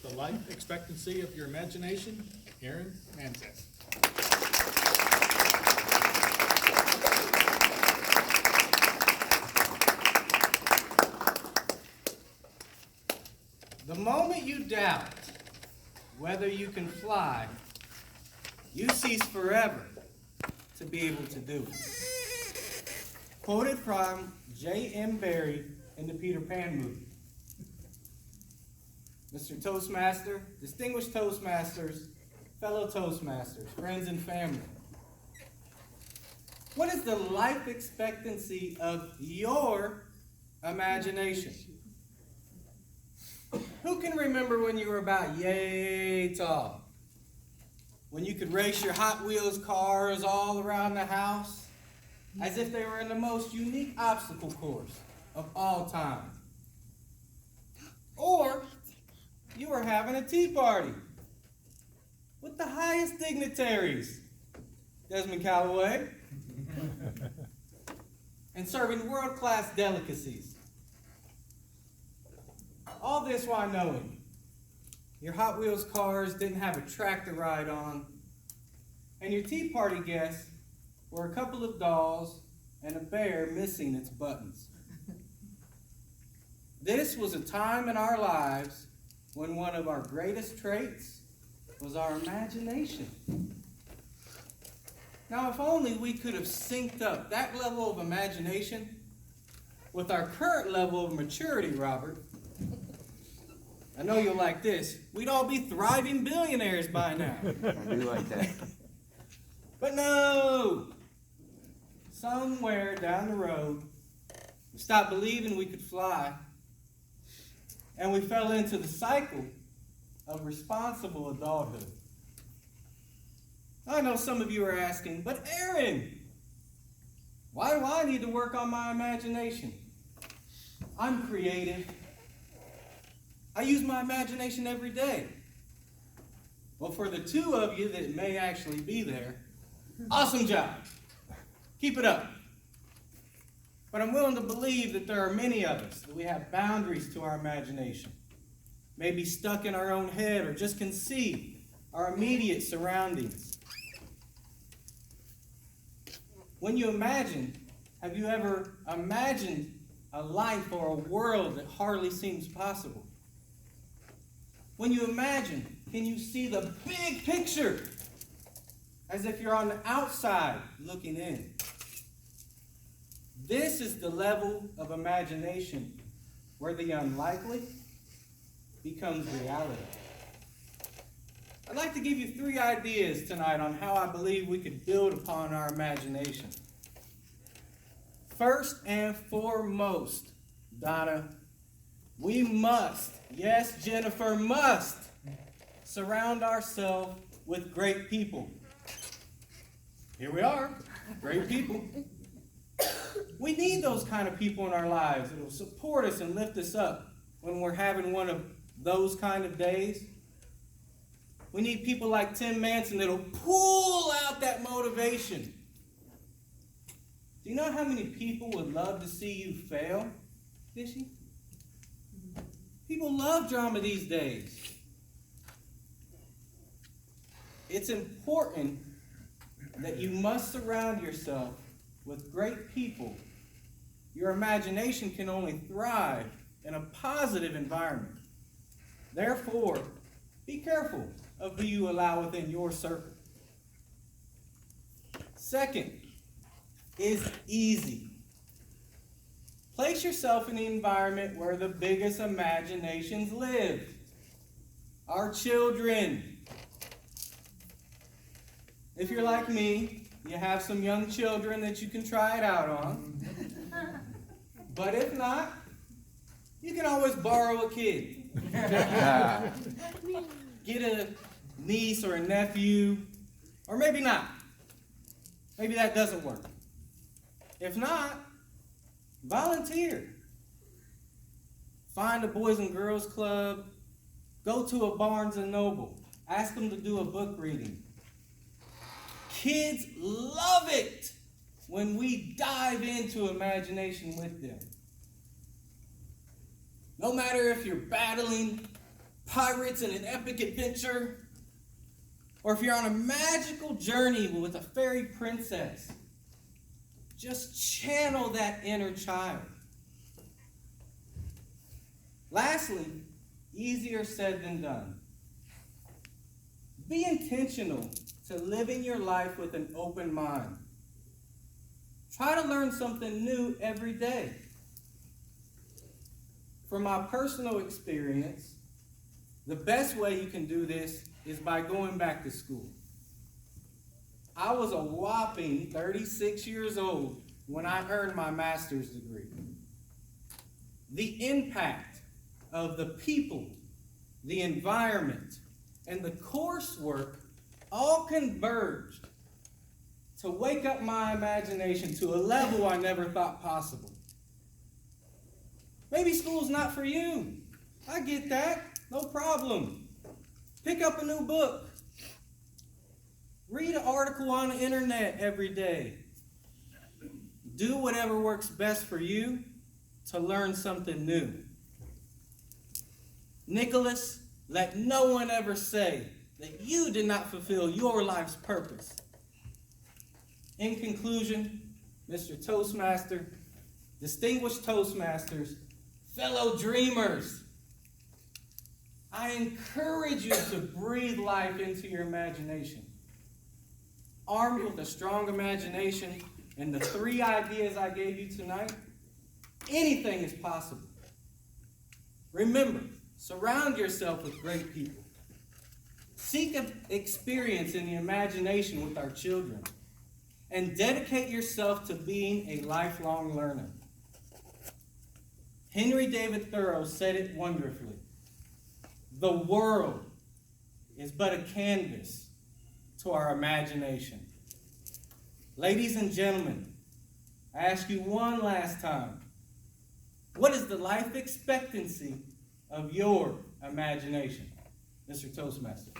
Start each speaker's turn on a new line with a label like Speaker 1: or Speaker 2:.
Speaker 1: the life expectancy of your imagination, Aaron Manzek.
Speaker 2: The moment you doubt whether you can fly, you cease forever to be able to do it. Quoted from J.M. Barrie in the Peter Pan movie. Mr. Toastmaster, distinguished Toastmasters, fellow Toastmasters, friends and family. What is the life expectancy of your imagination? Who can remember when you were about yay tall? When you could race your Hot Wheels cars all around the house as if they were in the most unique obstacle course of all time. Or you were having a tea party with the highest dignitaries, Desmond Calloway, and serving world-class delicacies. All this while knowing your Hot Wheels cars didn't have a track to ride on, and your tea party guests were a couple of dolls and a bear missing its buttons. This was a time in our lives when one of our greatest traits was our imagination. Now, if only we could have synced up that level of imagination with our current level of maturity, Robert. I know you'll like this. We'd all be thriving billionaires by now.
Speaker 3: I do like that.
Speaker 2: But no! Somewhere down the road, we stopped believing we could fly, and we fell into the cycle of responsible adulthood. I know some of you are asking, but Aaron, why do I need to work on my imagination? I'm creative. I use my imagination every day. Well, for the two of you that may actually be there, awesome job. Keep it up. But I'm willing to believe that there are many of us that we have boundaries to our imagination. Maybe stuck in our own head or just can see our immediate surroundings. When you imagine, have you ever imagined a life or a world that hardly seems possible? When you imagine, can you see the big picture as if you're on the outside looking in? This is the level of imagination where the unlikely becomes reality. I'd like to give you 3 ideas tonight on how I believe we could build upon our imagination. First and foremost, Donna, we must, yes, Jennifer, must surround ourselves with great people. Here we are, great people. We need those kind of people in our lives that will support us and lift us up when we're having one of those kind of days. We need people like Tim Manson that'll pull out that motivation. Do you know how many people would love to see you fail, Fishy? People love drama these days. It's important that you must surround yourself with great people. Your imagination can only thrive in a positive environment. Therefore, be careful of who you allow within your circle. Second is easy. Place yourself in the environment where the biggest imaginations live. Our children. If you're like me, you have some young children that you can try it out on. But if not, you can always borrow a kid. Get a niece or a nephew, or maybe not. Maybe that doesn't work. If not, volunteer. Find a Boys and Girls Club. Go to a Barnes and Noble. Ask them to do a book reading. Kids love it when we dive into imagination with them. No matter if you're battling pirates in an epic adventure, or if you're on a magical journey with a fairy princess, just channel that inner child. Lastly, easier said than done. Be intentional to living your life with an open mind. Try to learn something new every day. From my personal experience, the best way you can do this is by going back to school. I was a whopping 36 years old when I earned my master's degree. The impact of the people, the environment, and the coursework all converged to wake up my imagination to a level I never thought possible. Maybe school's not for you. I get that. No problem. Pick up a new book. Read an article on the internet every day. Do whatever works best for you to learn something new. Nicholas, let no one ever say that you did not fulfill your life's purpose. In conclusion, Mr. Toastmaster, distinguished Toastmasters, fellow dreamers, I encourage you to breathe life into your imagination. Armed with a strong imagination and the 3 ideas I gave you tonight, anything is possible. Remember, surround yourself with great people. Seek an experience in the imagination with our children, and dedicate yourself to being a lifelong learner. Henry David Thoreau said it wonderfully. The world is but a canvas to our imagination. Ladies and gentlemen, I ask you one last time, what is the life expectancy of your imagination? Mr. Toastmaster.